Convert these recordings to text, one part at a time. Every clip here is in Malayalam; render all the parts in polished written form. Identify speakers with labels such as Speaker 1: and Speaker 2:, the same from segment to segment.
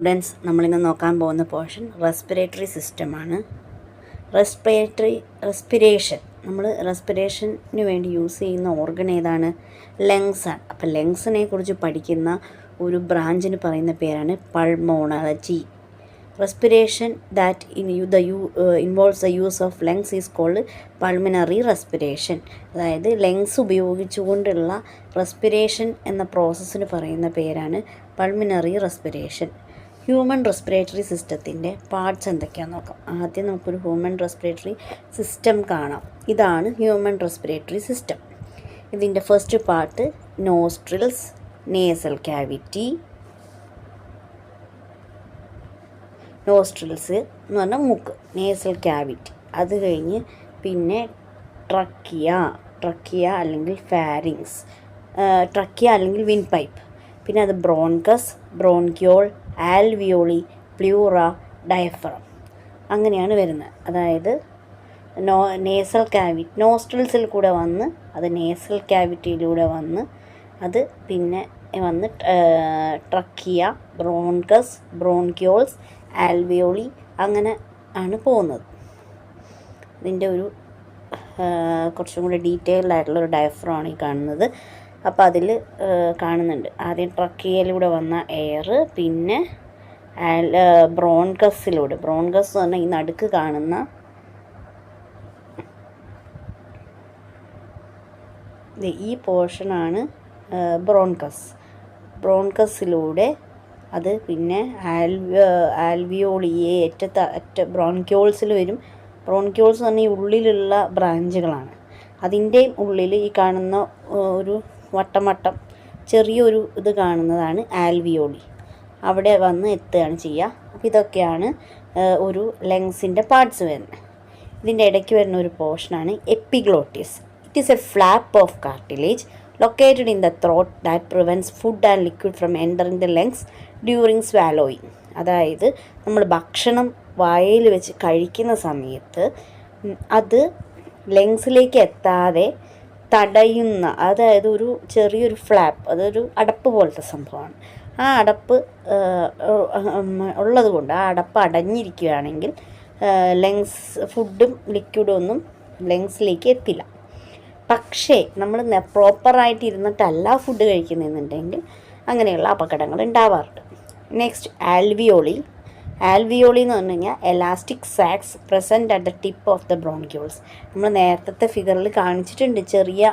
Speaker 1: സ്റ്റുഡൻസ്, നമ്മളിന്ന് നോക്കാൻ പോകുന്ന പോർഷൻ റെസ്പിറേറ്ററി സിസ്റ്റമാണ്. റെസ്പിറേഷൻ നമ്മൾ റെസ്പിറേഷന് വേണ്ടി യൂസ് ചെയ്യുന്ന ഓർഗൻ ഏതാണ്? ലങ്സാണ്. അപ്പോൾ ലങ്സിനെ കുറിച്ച് പഠിക്കുന്ന ഒരു ബ്രാഞ്ചിന് പറയുന്ന പേരാണ് pulmonology. Respiration that involves the use of lungs is called pulmonary respiration. അതായത് ലങ്സ് ഉപയോഗിച്ചുകൊണ്ടുള്ള റെസ്പിറേഷൻ എന്ന പ്രോസസ്സിന് പറയുന്ന പേരാണ് പൾമിനറി റെസ്പിറേഷൻ. ഹ്യൂമൻ റെസ്പിറേറ്ററി സിസ്റ്റത്തിൻ്റെ പാർട്സ് എന്തൊക്കെയാണെന്ന് നോക്കാം. ആദ്യം നമുക്കൊരു ഹ്യൂമൻ റെസ്പിറേറ്ററി സിസ്റ്റം കാണാം. ഇതാണ് ഹ്യൂമൻ റെസ്പിറേറ്ററി സിസ്റ്റം. ഇതിൻ്റെ first part nostrils, nasal cavity. Nostrils എന്ന് പറഞ്ഞാൽ മൂക്ക്, നേസൽ ക്യാവിറ്റി. അത് കഴിഞ്ഞ് പിന്നെ ട്രക്കിയ അല്ലെങ്കിൽ ഫാരിങ്സ്, ട്രക്കിയ അല്ലെങ്കിൽ വിൻ പൈപ്പ്. പിന്നെ അത് ബ്രോൺകസ്, ബ്രോൺക്യോൾ, ആൽവിയോളി, പ്ലൂറ, ഡയഫ്രം. അങ്ങനെയാണ് വരുന്നത്. അതായത് നേസൽ ക്യാവിറ്റി നോസ്ട്രിൽസിൽ കൂടെ വന്ന് അത് നേസൽ ക്യാവിറ്റിയിലൂടെ വന്ന് അത് പിന്നെ വന്ന് ട്രക്കിയ, ബ്രോൺകസ്, ബ്രോൺക്യോൾസ്, ആൽവിയോളി അങ്ങനെ ആണ് പോകുന്നത്. ഇതിൻ്റെ ഒരു കുറച്ചും കൂടി ഡീറ്റെയിൽഡ് ആയിട്ടുള്ളൊരു ഡയഫ്രമാണ് ഈ കാണുന്നത്. അപ്പോൾ അതിൽ കാണുന്നുണ്ട് ആദ്യം ട്രക്കിയയിലൂടെ വന്ന എയർ, പിന്നെ ബ്രോൺകസിലൂടെ. ബ്രോൺകസ് എന്ന് പറഞ്ഞാൽ ഈ നടുക്ക് കാണുന്ന ഈ പോർഷനാണ് ബ്രോൺകസിലൂടെ അത് പിന്നെ ആൽവിയോളിയെ ബ്രോൺക്യോൾസിൽ വരും. ബ്രോൺക്യോൾസ് എന്ന് പറഞ്ഞാൽ ഈ ഉള്ളിലുള്ള ബ്രാഞ്ചുകളാണ്. അതിൻ്റെ ഉള്ളിൽ ഈ കാണുന്ന ഒരു വട്ടം ചെറിയൊരു ഇത് കാണുന്നതാണ് ആൽവിയോളി. അവിടെ വന്ന് എത്തുകയാണ് ചെയ്യുക. അപ്പോൾ ഇതൊക്കെയാണ് ഒരു ലങ്സിൻ്റെ പാർട്സ് വരുന്നത്. ഇതിൻ്റെ ഇടയ്ക്ക് വരുന്ന ഒരു പോർഷനാണ് epiglottis. It is A flap of cartilage located in the throat that prevents food and liquid from entering the lungs during swallowing. അതായത് നമ്മൾ ഭക്ഷണം വായിൽ വെച്ച് കഴിക്കുന്ന സമയത്ത് അത് ലങ്സിലേക്ക് എത്താതെ തടയുന്ന, അതായത് ഒരു ചെറിയൊരു ഫ്ലാപ്പ്, അതൊരു അടപ്പ് പോലത്തെ സംഭവമാണ്. ആ അടപ്പ് ഉള്ളത് കൊണ്ട് ആ അടപ്പ് അടഞ്ഞിരിക്കുകയാണെങ്കിൽ ലങ്സ് ഫുഡും ലിക്വിഡും ഒന്നും ലങ്സിലേക്ക് എത്തില്ല. പക്ഷേ നമ്മൾ പ്രോപ്പറായിട്ട് ഇരുന്നിട്ടല്ല ഫുഡ് കഴിക്കുന്നതെന്നുണ്ടെങ്കിൽ അങ്ങനെയുള്ള അപകടങ്ങൾ ഉണ്ടാവാറുണ്ട്. നെക്സ്റ്റ് ആൽവിയോളി എന്ന് പറഞ്ഞു കഴിഞ്ഞാൽ elastic sacs present at the tip of the bronchioles. നമ്മൾ നേരത്തെ ഫിഗറിൽ കാണിച്ചിട്ടുണ്ട് ചെറിയ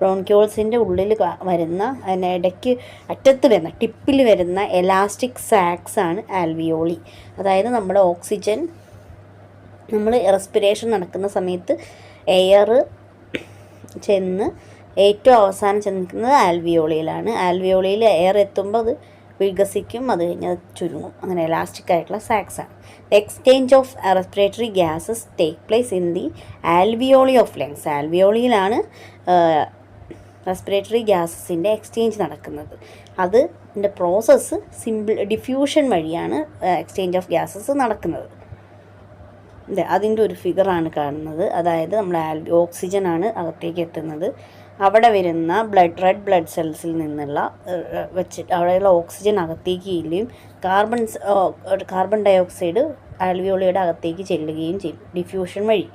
Speaker 1: ബ്രോൺക്യോൾസിൻ്റെ ഉള്ളിൽ വരുന്ന അതിനിടയ്ക്ക് അറ്റത്ത് വരുന്ന ടിപ്പിൽ വരുന്ന എലാസ്റ്റിക് സാക്സ് ആണ് ആൽവിയോളി. അതായത് നമ്മുടെ ഓക്സിജൻ നമ്മൾ റെസ്പിറേഷൻ നടക്കുന്ന സമയത്ത് എയർ ചെന്ന് ഏറ്റവും അവസാനം ചെന്നിരിക്കുന്നത് ആൽവിയോളിയിലാണ്. ആൽവിയോളിയിൽ എയർ എത്തുമ്പോൾ അത് വികസിക്കും, അത് കഴിഞ്ഞ് അത് ചുരുങ്ങും. അങ്ങനെ എലാസ്റ്റിക് ആയിട്ടുള്ള സാക്സാണ്. Exchange of respiratory gases take place in the alveoli of lungs. ആൽവിയോളിയിലാണ് റെസ്പിറേറ്ററി ഗ്യാസസിൻ്റെ എക്സ്ചേഞ്ച് നടക്കുന്നത്. അതിൻ്റെ പ്രോസസ്സ് ഡിഫ്യൂഷൻ വഴിയാണ് എക്സ്ചേഞ്ച് ഓഫ് ഗ്യാസസ് നടക്കുന്നത്. അതിൻ്റെ ഒരു ഫിഗറാണ് കാണുന്നത്. അതായത് നമ്മുടെ ഓക്സിജനാണ് അകത്തേക്ക് എത്തുന്നത്. അവിടെ വരുന്ന റെഡ് ബ്ലഡ് സെൽസിൽ നിന്നുള്ള അവിടെയുള്ള ഓക്സിജൻ അകത്തേക്ക് ചെല്ലുകയും കാർബൺ ഡൈ ഓക്സൈഡ് ആൽവിയോളിയുടെ അകത്തേക്ക് ചെല്ലുകയും ചെയ്യും ഡിഫ്യൂഷൻ വഴി.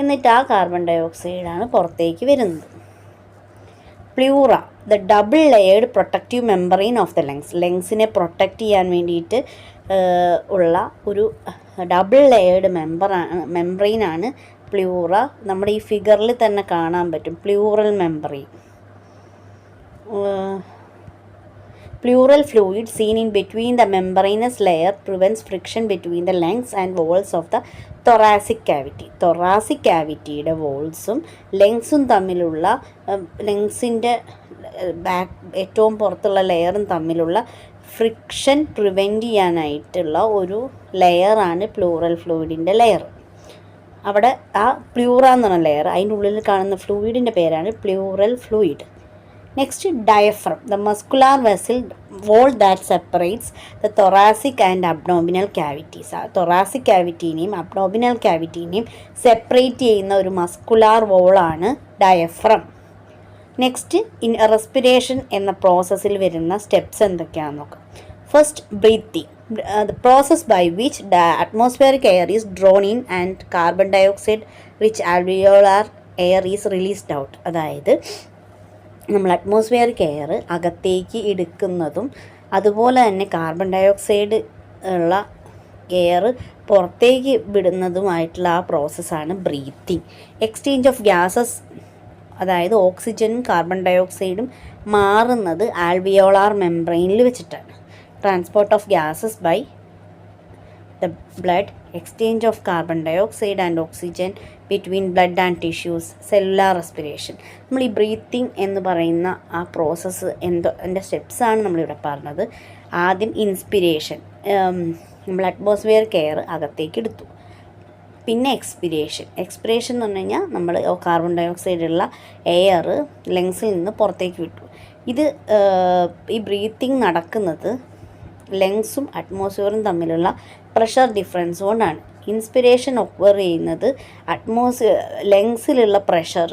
Speaker 1: എന്നിട്ട് ആ കാർബൺ ഡൈ ഓക്സൈഡാണ് പുറത്തേക്ക് വരുന്നത്. Pleura, the double layered protective membrane of the ലങ്സിനെ പ്രൊട്ടക്റ്റ് ചെയ്യാൻ വേണ്ടിയിട്ട് ഉള്ള ഒരു ഡബിൾ ലെയേർഡ് മെമ്പറൈനാണ് പ്ലൂറ. നമ്മുടെ ഈ ഫിഗറിൽ തന്നെ കാണാൻ പറ്റും plural membrane. Pleural fluid seen in between the membranous layer prevents friction between the lungs and walls of the thoracic cavity. thoracic cavityയുടെ വോൾസും ലങ്സും തമ്മിലുള്ള ലങ്സിൻ്റെ ഏറ്റവും പുറത്തുള്ള ലെയറും തമ്മിലുള്ള ഫ്രിക്ഷൻ പ്രിവെൻറ്റ് ചെയ്യാനായിട്ടുള്ള ഒരു ലെയറാണ് പ്ലൂറൽ ഫ്ലൂയിഡിൻ്റെ ലെയർ. അവിടെ ആ പ്ലൂറ എന്ന് പറഞ്ഞ ലെയർ, അതിൻ്റെ ഉള്ളിൽ കാണുന്ന ഫ്ലൂയിഡിൻ്റെ പേരാണ് pleural fluid. Next diaphragm, the muscular vessel wall that separates the thoracic and abdominal cavities. Thoracic ക്യാവിറ്റീനെയും അബ്ഡോമിനൽ ക്യാവിറ്റീനെയും സെപ്പറേറ്റ് ചെയ്യുന്ന ഒരു മസ്കുലാർ വോളാണ് ഡയഫ്രം. നെക്സ്റ്റ് റെസ്പിറേഷൻ എന്ന പ്രോസസ്സിൽ വരുന്ന സ്റ്റെപ്സ് എന്തൊക്കെയാണെന്ന് നോക്കാം. First, breathing, the process by which the atmospheric air is drawn in and carbon dioxide rich alveolar air is released out. അതായത് നമ്മൾ അറ്റ്മോസ്ഫിയറിക് എയർ അകത്തേക്ക് എടുക്കുന്നതും അതുപോലെ തന്നെ കാർബൺ ഡയോക്സൈഡ് ഉള്ള എയർ പുറത്തേക്ക് വിടുന്നതുമായിട്ടുള്ള ആ പ്രോസസ്സാണ് ബ്രീത്തിങ്. എക്സ്ചേഞ്ച് ഓഫ് ഗ്യാസസ്, അതായത് ഓക്സിജനും കാർബൺ ഡയോക്സൈഡും മാറുന്നത് ആൽവിയോളാർ മെംബ്രെയിനിൽ വെച്ചിട്ടാണ്. Transport of gases by the blood, exchange of carbon dioxide and oxygen between blood and tissues, cellular respiration. നമ്മൾ ഈ ബ്രീത്തിങ് എന്ന് പറയുന്ന ആ പ്രോസസ്സ് എൻ്റെ സ്റ്റെപ്സാണ് നമ്മളിവിടെ പറഞ്ഞത്. ആദ്യം ഇൻസ്പിരേഷൻ, നമ്മൾ അറ്റ്മോസ്ഫിയറിക് എയർ അകത്തേക്ക് എടുത്തു. പിന്നെ എക്സ്പിരേഷൻ എന്ന് പറഞ്ഞു കഴിഞ്ഞാൽ നമ്മൾ കാർബൺ ഡയോക്സൈഡുള്ള എയർ ലങ്സിൽ നിന്ന് പുറത്തേക്ക് വിട്ടു. ഇത് ഈ ബ്രീത്തിങ് നടക്കുന്നത് ലങ്സും അറ്റ്മോസ്ഫിയറും തമ്മിലുള്ള പ്രഷർ ഡിഫറൻസ് കൊണ്ടാണ്. ഇൻസ്പിരേഷൻ ഒക്വർ ചെയ്യുന്നത് ലങ്സിലുള്ള പ്രഷർ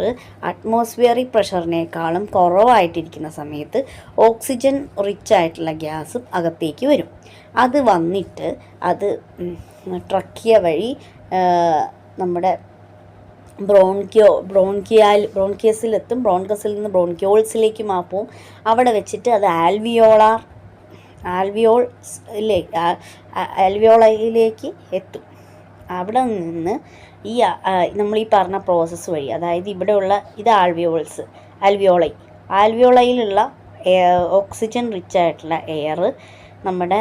Speaker 1: അറ്റ്മോസ്ഫിയറിക് പ്രഷറിനേക്കാളും കുറവായിട്ടിരിക്കുന്ന സമയത്ത് ഓക്സിജൻ റിച്ച് ആയിട്ടുള്ള ഗ്യാസ് അകത്തേക്ക് വരും. അത് വന്നിട്ട് അത് ട്രക്കിയ വഴി നമ്മുടെ ബ്രോൺകിയസിലെത്തും. ബ്രോൺകസിൽ നിന്ന് ബ്രോൺക്യോൾസിലേക്ക് മാപ്പും. അവിടെ വെച്ചിട്ട് അത് ആൽവിയോളയിലേക്ക് എത്തും. അവിടെ നിന്ന് ഈ നമ്മൾ ഈ പറഞ്ഞ പ്രോസസ്സ് വഴി, അതായത് ഇവിടെയുള്ള ഇത് ആൽവിയോളയിലുള്ള ഓക്സിജൻ റിച്ച് ആയിട്ടുള്ള എയർ നമ്മുടെ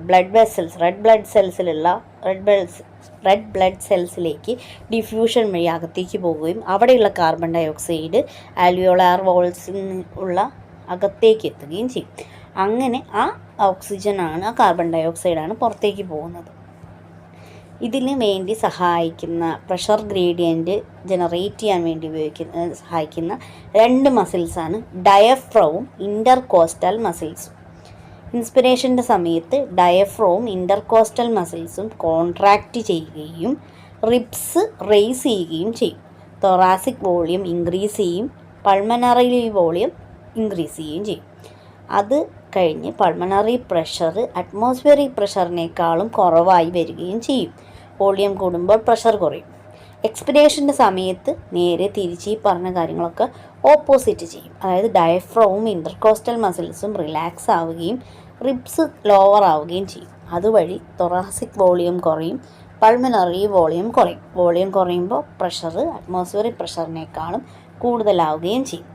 Speaker 1: ബ്ലഡ് വെസൽസ്, റെഡ് ബ്ലഡ് സെൽസിലേക്ക് ഡിഫ്യൂഷൻ വഴി അകത്തേക്ക് പോവുകയും അവിടെയുള്ള കാർബൺ ഡയോക്സൈഡ് ആൽവിയോളാർ വോൾസിൽ ഉള്ള അകത്തേക്ക് എത്തുകയും ചെയ്യും. അങ്ങനെ ആ ഓക്സിജനാണ്, ആ കാർബൺ ഡയോക്സൈഡാണ് പുറത്തേക്ക് പോകുന്നത്. ഇതിന് വേണ്ടി സഹായിക്കുന്ന പ്രഷർ ഗ്രേഡിയൻറ്റ് ജനറേറ്റ് ചെയ്യാൻ വേണ്ടി സഹായിക്കുന്ന രണ്ട് മസിൽസാണ് ഡയഫ്രവും ഇൻ്റർകോസ്റ്റൽ മസിൽസും. ഇൻസ്പിരേഷൻ്റെ സമയത്ത് ഡയഫ്രവും ഇൻ്റർകോസ്റ്റൽ മസിൽസും കോൺട്രാക്റ്റ് ചെയ്യുകയും റിബ്സ് റേസ് ചെയ്യുകയും ചെയ്യും. തൊറാസിക് വോളിയം ഇൻക്രീസ് ചെയ്യും, പൾമനറി വോളിയം ഇൻക്രീസ് ചെയ്യുകയും ചെയ്യും. അത് കഴിഞ്ഞ് പൾമണറി പ്രഷർ അറ്റ്മോസ്ഫിയറിക് പ്രഷറിനേക്കാളും കുറവായി വരികയും ചെയ്യും. വോളിയം കൂടുമ്പോൾ പ്രഷർ കുറയും. എക്സ്പിരേഷൻ്റെ സമയത്ത് നേരെ തിരിച്ച് ഈ പറഞ്ഞ കാര്യങ്ങളൊക്കെ ഓപ്പോസിറ്റ് ചെയ്യും. അതായത് ഡയഫ്രവും ഇൻ്റർകോസ്റ്റൽ മസിൽസും റിലാക്സ് ആവുകയും റിബ്സ് ലോവർ ആവുകയും ചെയ്യും. അതുവഴി തൊറാസിക് വോളിയം കുറയും, പൾമണറി വോളിയം കുറയും. വോളിയം കുറയുമ്പോൾ പ്രഷർ അറ്റ്മോസ്ഫിയറിക് പ്രഷറിനേക്കാളും കൂടുതലാവുകയും ചെയ്യും.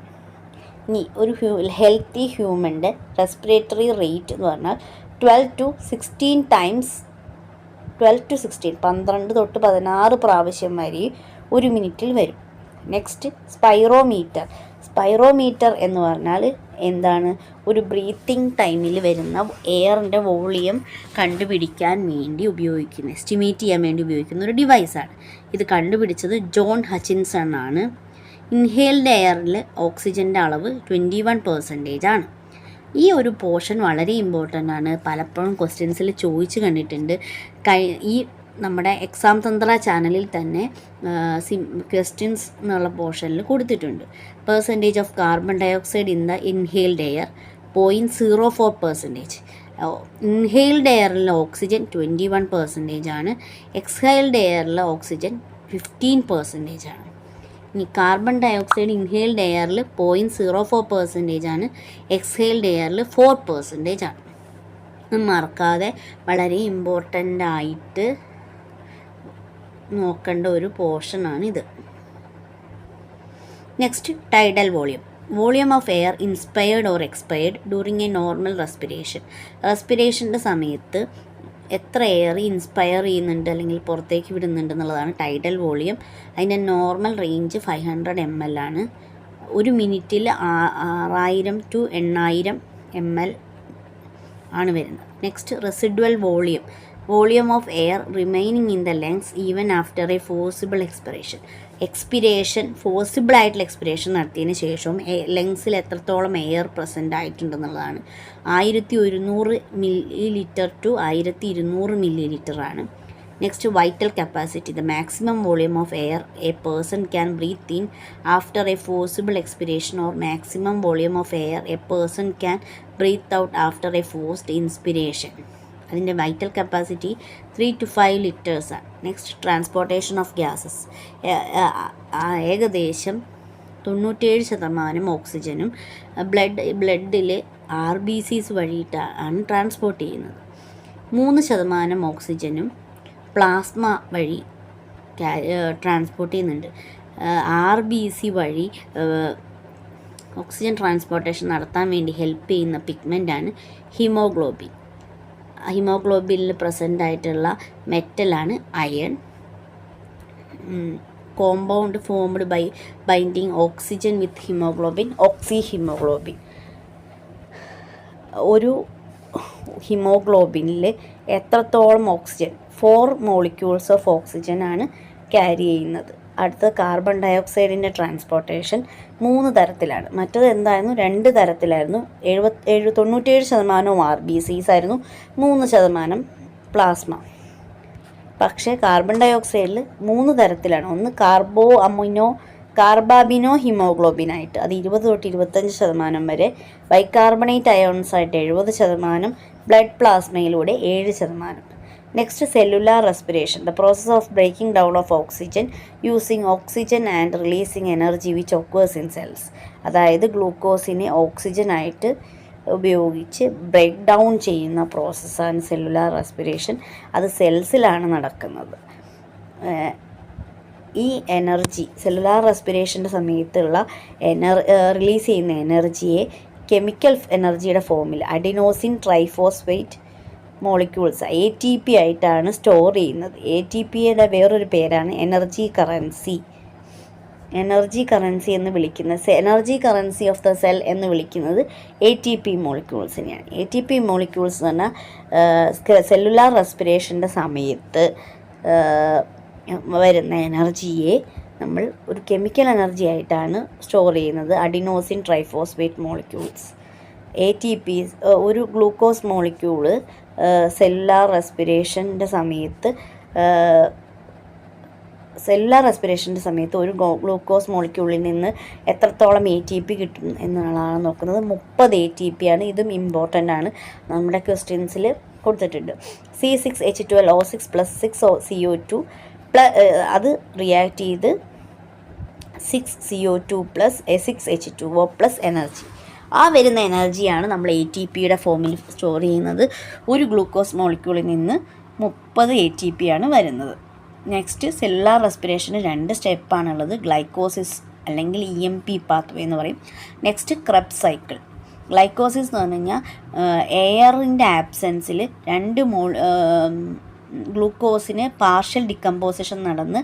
Speaker 1: ഇനി ഒരു ഹെൽത്തി ഹ്യൂമൻ്റെ റെസ്പിറേറ്ററി റേറ്റ് എന്ന് പറഞ്ഞാൽ 12 to 16 times 12 തൊട്ട് 16 പ്രാവശ്യം വരെ ഒരു മിനിറ്റിൽ വരും. നെക്സ്റ്റ് സ്പൈറോമീറ്റർ എന്ന് പറഞ്ഞാൽ എന്താണ്? ഒരു ബ്രീത്തിങ് ടൈമിൽ വരുന്ന എയറിൻ്റെ വോളിയം കണ്ടുപിടിക്കാൻ വേണ്ടി ഉപയോഗിക്കുന്ന, എസ്റ്റിമേറ്റ് ചെയ്യാൻ വേണ്ടി ഉപയോഗിക്കുന്ന ഒരു ഡിവൈസാണ്. ഇത് കണ്ടുപിടിച്ചത് ജോൺ ഹച്ചിൻസൺ ആണ്. ഇൻഹേൽഡ് എയറിൽ ഓക്സിജൻ്റെ അളവ് 21% ആണ്. ഈ ഒരു പോർഷൻ വളരെ ഇമ്പോർട്ടൻ്റ് ആണ്. പലപ്പോഴും ക്വസ്റ്റ്യൻസിൽ ചോദിച്ച് കണ്ടിട്ടുണ്ട്. ഈ നമ്മുടെ എക്സാം തന്ത്ര ചാനലിൽ തന്നെ ക്വസ്റ്റ്യൻസ് എന്നുള്ള പോർഷനിൽ കൊടുത്തിട്ടുണ്ട്. Percentage of carbon dioxide in the inhaled air 0.04%. Inhaled എയറിലെ ഓക്സിജൻ 21% ആണ്. എക്സ്ഹെയിൽഡ് എയറിലെ ഓക്സിജൻ 15% ആണ്. ഇനി കാർബൺ ഡയോക്സൈഡ് ഇൻഹെയിൽഡ് എയറിൽ 0.04% ആണ്. എക്സ്ഹെയിൽഡ് എയറിൽ 4% ആണ്. മറക്കാതെ വളരെ ഇമ്പോർട്ടൻ്റ് ആയിട്ട് നോക്കേണ്ട ഒരു പോർഷനാണിത്. Next tidal volume of air inspired or expired during a normal റെസ്പിറേഷൻ്റെ സമയത്ത് എത്ര എയർ ഇൻസ്പയർ ചെയ്യുന്നുണ്ട് അല്ലെങ്കിൽ പുറത്തേക്ക് വിടുന്നുണ്ട് എന്നുള്ളതാണ് ടൈഡൽ വോളിയം. അതിൻ്റെ നോർമൽ റേഞ്ച് 500 ml ആണ്. ഒരു മിനിറ്റിൽ 6000 to 8000 ml ആണ് വരുന്നത്. Next residual volume of air remaining in the lungs even after a forcible ഫോഴ്സിബിളായിട്ടുള്ള എക്സ്പിരേഷൻ നടത്തിയതിന് ശേഷവും ലങ്സിൽ എത്രത്തോളം എയർ പ്രസൻ്റ് ആയിട്ടുണ്ടെന്നുള്ളതാണ്. 1100 ml to 1200 ml ആണ്. Next, vital capacity, the maximum volume of air a person can breathe in after a forcible expiration, or maximum volume of air a person can breathe out after a forced inspiration. അതിൻ്റെ വൈറ്റൽ കപ്പാസിറ്റി 3 to 5 liters ആണ്. Next, transportation of gases. ഏകദേശം 97% ഓക്സിജനും ബ്ലഡിൽ RBCs വഴിയിട്ടാണ് ട്രാൻസ്പോർട്ട് ചെയ്യുന്നത്. 3% ഓക്സിജനും പ്ലാസ്മ വഴി ട്രാൻസ്പോർട്ട് ചെയ്യുന്നുണ്ട്. RBC വഴി ഓക്സിജൻ ട്രാൻസ്പോർട്ടേഷൻ നടത്താൻ വേണ്ടി ഹെൽപ്പ് ചെയ്യുന്ന പിഗ്മെൻ്റാണ് ഹിമോഗ്ലോബിൻ. ഹിമോഗ്ലോബിനിൽ പ്രസൻ്റ് ആയിട്ടുള്ള മെറ്റലാണ് iron. Compound formed by binding oxygen with haemoglobin, oxyhaemoglobin. ഒരു ഹിമോഗ്ലോബിനിൽ എത്രത്തോളം ഓക്സിജൻ, 4 മോളിക്യൂൾസ് ഓഫ് ഓക്സിജൻ ആണ് ക്യാരി ചെയ്യുന്നത്. അടുത്ത കാർബൺ ഡയോക്സൈഡിൻ്റെ ട്രാൻസ്പോർട്ടേഷൻ 3 തരത്തിലാണ്. മറ്റത് എന്തായിരുന്നു? 2 തരത്തിലായിരുന്നു. 97% RBCs ആയിരുന്നു, 3% പ്ലാസ്മ. പക്ഷേ കാർബൺ ഡയോക്സൈഡിൽ 3 തരത്തിലാണ്. ഒന്ന് കാർബാബിനോ ഹിമോഗ്ലോബിനായിട്ട്, അത് 20 തൊട്ട് 25% വരെ. ബൈകാർബണേറ്റ് അയോൺസ് ആയിട്ട് 70%, ബ്ലഡ് പ്ലാസ്മയിലൂടെ 7%. Next, cellular respiration, the process of breaking down of oxygen using oxygen and releasing energy which occurs in cells. അതായത് ഗ്ലൂക്കോസിനെ ഓക്സിജനായിട്ട് ഉപയോഗിച്ച് ബ്രേക്ക് ഡൗൺ ചെയ്യുന്ന പ്രോസസ്സാണ് സെല്ലുലാർ റെസ്പിറേഷൻ. അത് സെൽസിലാണ് നടക്കുന്നത്. ഈ എനർജി സെല്ലുലാർ റെസ്പിറേഷൻ്റെ സമയത്തുള്ള റിലീസ് ചെയ്യുന്ന എനർജിയെ കെമിക്കൽ എനർജിയുടെ ഫോമിൽ അഡിനോസിൻ ട്രൈഫോസ്ഫേറ്റ് മോളിക്യൂൾസ് ATP ആയിട്ടാണ് സ്റ്റോർ ചെയ്യുന്നത്. ATPയുടെ വേറൊരു പേരാണ് എനർജി കറൻസി. എനർജി കറൻസി എന്ന് വിളിക്കുന്നത്, energy currency of the cell എന്ന് വിളിക്കുന്നത് ATP മോളിക്യൂൾസിനെയാണ്. ATP മോളിക്യൂൾസ് എന്ന് പറഞ്ഞാൽ സെല്ലുലാർ റെസ്പിറേഷൻ്റെ സമയത്ത് വരുന്ന എനർജിയെ നമ്മൾ ഒരു കെമിക്കൽ എനർജി ആയിട്ടാണ് സ്റ്റോർ ചെയ്യുന്നത്. Adenosine triphosphate molecules, ATP. ഒരു ഗ്ലൂക്കോസ് മോളിക്യൂള് സെല്ലുലാർ റെസ്പിറേഷൻ്റെ സമയത്ത് ഒരു ഗ്ലൂക്കോസ് മോളിക്യൂളിൽ നിന്ന് എത്രത്തോളം ATP കിട്ടും എന്നുള്ളതാണ് നോക്കുന്നത്. 30 ATP ആണ്. ഇതും ഇമ്പോർട്ടൻ്റ് ആണ്, നമ്മുടെ ക്വസ്റ്റ്യൻസിൽ കൊടുത്തിട്ടുണ്ട്. C6H12O6 + 6CO2 അത് റിയാക്ട് ചെയ്ത് 6CO2 + 6H2O + എനർജി. ആ വരുന്ന എനർജിയാണ് നമ്മൾ ATPയുടെ ഫോമിൽ സ്റ്റോർ ചെയ്യുന്നത്. ഒരു ഗ്ലൂക്കോസ് മോളിക്യൂളിൽ നിന്ന് 30 ATP ആണ് വരുന്നത്. Next, cellular respiration 2 സ്റ്റെപ്പാണുള്ളത്. ഗ്ലൈക്കോസിസ് അല്ലെങ്കിൽ EMP പാത്വേ എന്ന് പറയും. Next, Krebs cycle. ഗ്ലൈക്കോസിസ് എന്ന് പറഞ്ഞു കഴിഞ്ഞാൽ എയറിൻ്റെ ആബ്സെൻസിൽ 2 ഗ്ലൂക്കോസിന് പാർഷ്യൽ ഡിക്കമ്പോസിഷൻ നടന്ന്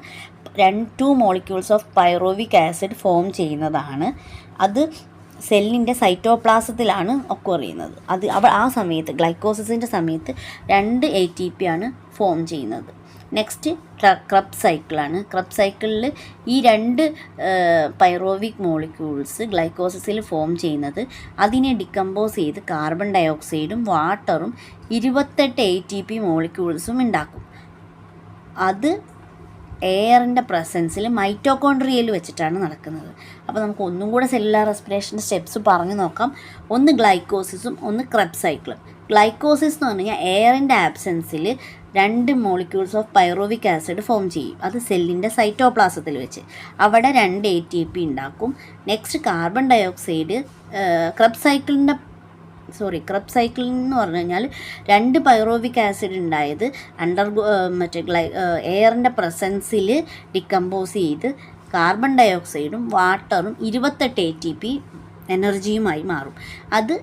Speaker 1: 2 molecules of pyruvic acid form ചെയ്യുന്നതാണ്. അത് സെല്ലിൻ്റെ സൈറ്റോപ്ലാസത്തിലാണ് ഒക്കർ ചെയ്യുന്നത്. ആ സമയത്ത് ഗ്ലൈക്കോസിസിൻ്റെ സമയത്ത് 2 ATP ആണ് ഫോം ചെയ്യുന്നത്. നെക്സ്റ്റ്, ക്രെബ്സ് സൈക്കിളാണ്. ക്രെബ്സ് സൈക്കിളിൽ ഈ 2 പൈറോവിക് മോളിക്യൂൾസ് ഗ്ലൈക്കോസിസിൽ ഫോം ചെയ്യുന്നത് അതിനെ ഡിക്കമ്പോസ് ചെയ്ത് കാർബൺ ഡയോക്സൈഡും വാട്ടറും 28 ATP മോളിക്യൂൾസും ഉണ്ടാക്കും. അത് എയറിൻ്റെ പ്രസൻസിൽ മൈറ്റോകോൺട്രിയയിൽ വെച്ചിട്ടാണ് നടക്കുന്നത്. അപ്പോൾ നമുക്ക് ഒന്നും കൂടെ സെല്ലുലാർ റെസ്പിറേഷൻ്റെ സ്റ്റെപ്സ് പറഞ്ഞു നോക്കാം. ഒന്ന് ഗ്ലൈക്കോസിസും ഒന്ന് ക്രെബ്സ് സൈക്കിളും. ഗ്ലൈക്കോസിസ് എന്ന് പറഞ്ഞു കഴിഞ്ഞാൽ എയറിൻ്റെ ആബ്സെൻസിൽ 2 molecules of pyruvic acid form ചെയ്യും. അത് സെല്ലിൻ്റെ സൈറ്റോപ്ലാസത്തിൽ വെച്ച് അവിടെ 2 ATP ഉണ്ടാക്കും. Next, carbon dioxide Krebs cycle എന്ന് പറഞ്ഞു കഴിഞ്ഞാൽ 2 പൈറോവിക് ആസിഡ് ഉണ്ടായത് എയറിൻ്റെ പ്രസൻസിൽ ഡിക്കമ്പോസ് ചെയ്ത് കാർബൺ ഡയോക്സൈഡും വാട്ടറും 28 ATP എനർജിയുമായി മാറും. അത്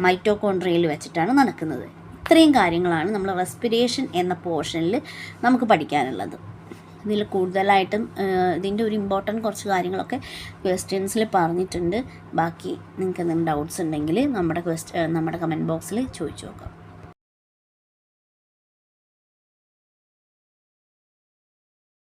Speaker 1: മൈറ്റോകോൺട്രിയയിൽ വെച്ചിട്ടാണ് നടക്കുന്നത്. ഇത്രയും കാര്യങ്ങളാണ് നമ്മൾ റെസ്പിറേഷൻ എന്ന പോർഷനിൽ നമുക്ക് പഠിക്കാനുള്ളത്. ഇതിൽ കൂടുതലായിട്ടും ഇതിൻ്റെ ഒരു ഇമ്പോർട്ടൻറ്റ് കുറച്ച് കാര്യങ്ങളൊക്കെ ക്വസ്റ്റ്യൻസിൽ പറഞ്ഞിട്ടുണ്ട്. ബാക്കി നിങ്ങൾക്ക് എന്തെങ്കിലും ഡൗട്ട്സ് ഉണ്ടെങ്കിൽ നമ്മുടെ കമൻറ്റ് ബോക്സിൽ ചോദിച്ചു നോക്കാം.